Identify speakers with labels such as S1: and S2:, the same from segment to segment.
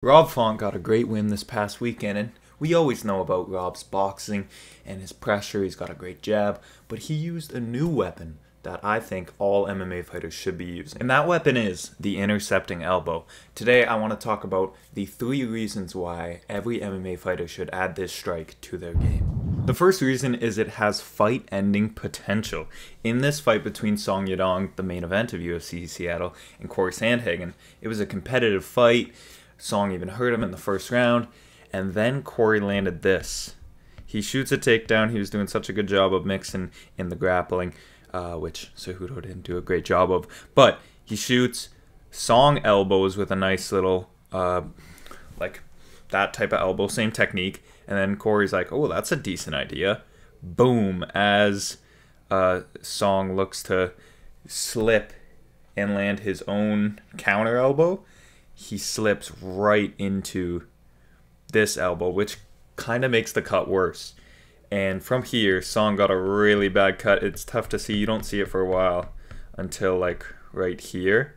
S1: Rob Font got a great win this past weekend, and we always know about Rob's boxing and his pressure. He's got a great jab, but he used a new weapon that I think all MMA fighters should be using. And that weapon is the intercepting elbow. Today I want to talk about the 3 reasons why every MMA fighter should add this strike to their game. The first reason is it has fight-ending potential. In this fight between Song Yadong, the main event of UFC Seattle, and Corey Sandhagen, it was a competitive fight. Song even hurt him in the first round, and then Corey landed this. He shoots a takedown. He was doing such a good job of mixing in the grappling, which Cejudo didn't do a great job of. But he shoots, Song elbows with a nice little, like that type of elbow, same technique. And then Corey's like, oh, that's a decent idea. Boom, as Song looks to slip and land his own counter elbow, he slips right into this elbow, which kind of makes the cut worse. And from here, Song got a really bad cut. It's tough to see. You don't see it for a while until like right here.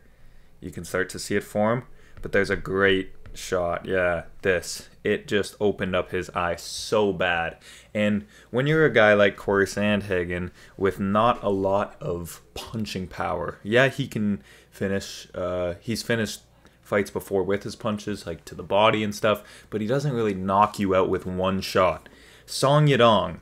S1: You can start to see it form. But there's a great shot. Yeah, this. It just opened up his eye so bad. And when you're a guy like Corey Sandhagen with not a lot of punching power, yeah, he can finish. He's finished fights before with his punches, like to the body and stuff, but he doesn't really knock you out with one shot. Song Yadong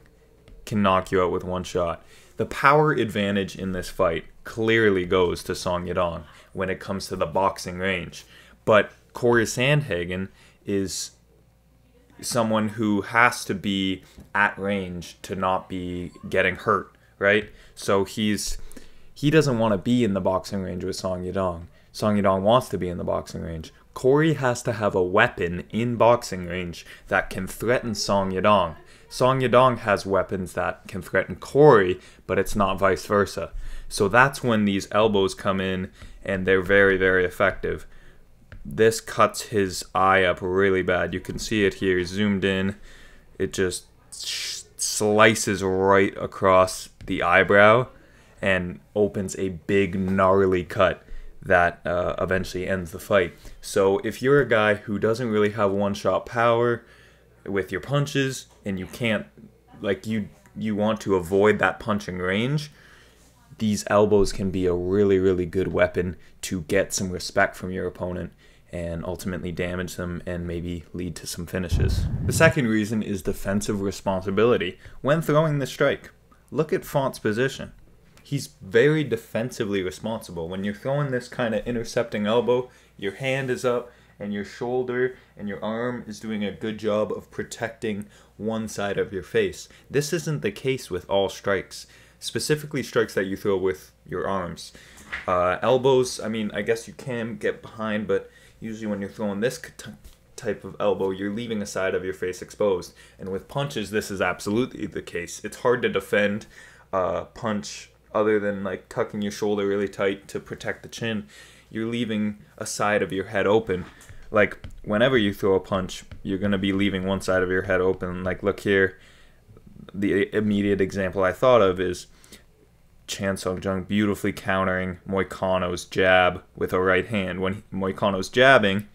S1: can knock you out with one shot. The power advantage in this fight clearly goes to Song Yadong when it comes to the boxing range. But Corey Sandhagen is someone who has to be at range to not be getting hurt, right? So he doesn't want to be in the boxing range with Song Yadong. Song Yadong wants to be in the boxing range. Corey has to have a weapon in boxing range that can threaten Song Yadong. Song Yadong has weapons that can threaten Corey, but it's not vice versa. So that's when these elbows come in, and they're very, very effective. This cuts his eye up really bad. You can see it here, zoomed in. It just slices right across the eyebrow and opens a big, gnarly cut that eventually ends the fight. So if you're a guy who doesn't really have one-shot power with your punches, and you can't, like you want to avoid that punching range, these elbows can be a really, really good weapon to get some respect from your opponent and ultimately damage them and maybe lead to some finishes. The second reason is defensive responsibility. When throwing the strike, look at Font's position. He's very defensively responsible. When you're throwing this kind of intercepting elbow, your hand is up and your shoulder and your arm is doing a good job of protecting one side of your face. This isn't the case with all strikes, specifically strikes that you throw with your arms. Elbows, I mean, I guess you can get behind, but usually when you're throwing this type of elbow, you're leaving a side of your face exposed. And with punches, this is absolutely the case. It's hard to defend punch other than like tucking your shoulder really tight to protect the chin. You're leaving a side of your head open. Like whenever you throw a punch, you're going to be leaving one side of your head open. Like look here, the immediate example I thought of is Chan Sung Jung beautifully countering Moicano's jab with a right hand. When Moicano's jabbing,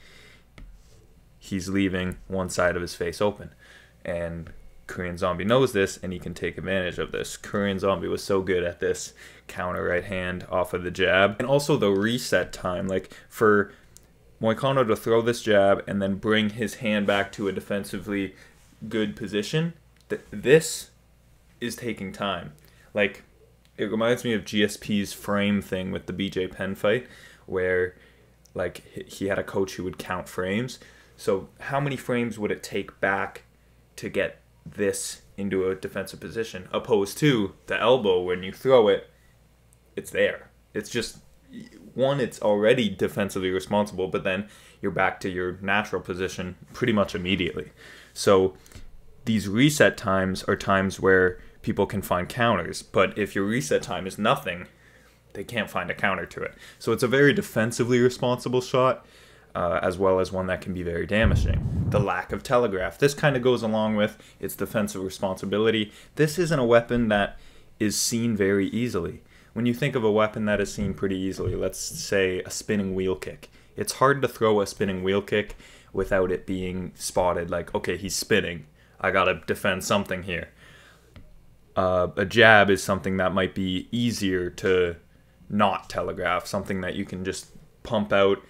S1: he's leaving one side of his face open. And Korean Zombie knows this, and he can take advantage of this. Korean Zombie was so good at this counter right hand off of the jab. And also the reset time, like for Moicano to throw this jab and then bring his hand back to a defensively good position, this is taking time. Like, it reminds me of GSP's frame thing with the BJ Penn fight, where like he had a coach who would count frames. So how many frames would it take back to get this into a defensive position, opposed to the elbow? When you throw it, it's there. It's just, one, it's already defensively responsible, but then you're back to your natural position pretty much immediately. So these reset times are times where people can find counters, but if your reset time is nothing, they can't find a counter to it. So it's a very defensively responsible shot, as well as one that can be very damaging. The lack of telegraph. This kind of goes along with its defensive responsibility. This isn't a weapon that is seen very easily. When you think of a weapon that is seen pretty easily, let's say a spinning wheel kick. It's hard to throw a spinning wheel kick without it being spotted like, okay, he's spinning, I gotta defend something here. A jab is something that might be easier to not telegraph, something that you can just pump out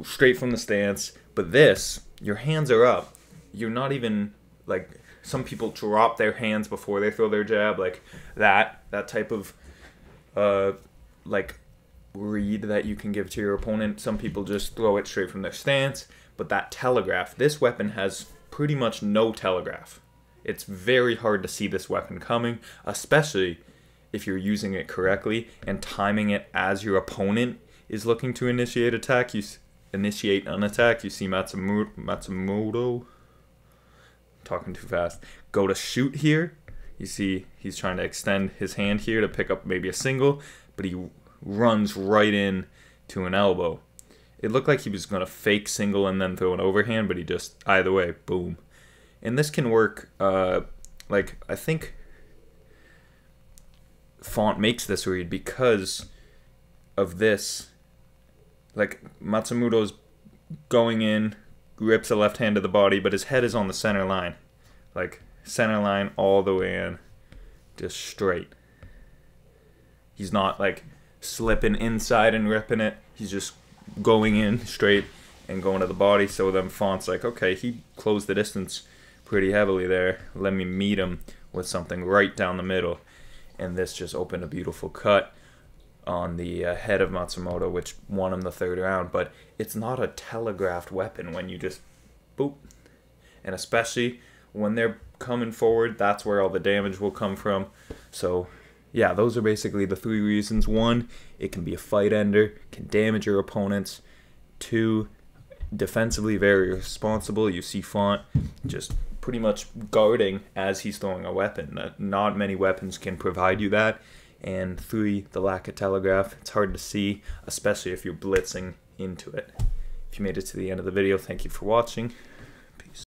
S1: straight from the stance. But this, your hands are up. You're not even, like, some people drop their hands before they throw their jab, like that type of like read that you can give to your opponent. Some people just throw it straight from their stance. But that telegraph, this weapon has pretty much no telegraph. It's very hard to see this weapon coming, especially if you're using it correctly and timing it as your opponent is looking to initiate attack. Initiate an attack. You see Matsumoto, talking too fast, go to shoot here. You see he's trying to extend his hand here to pick up maybe a single, but he runs right in to an elbow. It looked like he was going to fake single and then throw an overhand, but he just, either way, boom. And this can work, like, I think Font makes this read because of this. Like, Matsumoto's going in, rips the left hand to the body, but his head is on the center line. Like, center line all the way in, just straight. He's not, like, slipping inside and ripping it. He's just going in straight and going to the body. So then Font's like, okay, he closed the distance pretty heavily there. Let me meet him with something right down the middle. And this just opened a beautiful cut on the head of Matsumoto, which won him the third round. But it's not a telegraphed weapon when you just boop. And especially when they're coming forward, that's where all the damage will come from. So yeah, those are basically the 3 reasons. 1, it can be a fight ender, can damage your opponents. 2, defensively very responsible. You see Font just pretty much guarding as he's throwing a weapon. Not many weapons can provide you that. And 3, the lack of telegraph. It's hard to see, especially if you're blitzing into it. If you made it to the end of the video, thank you for watching.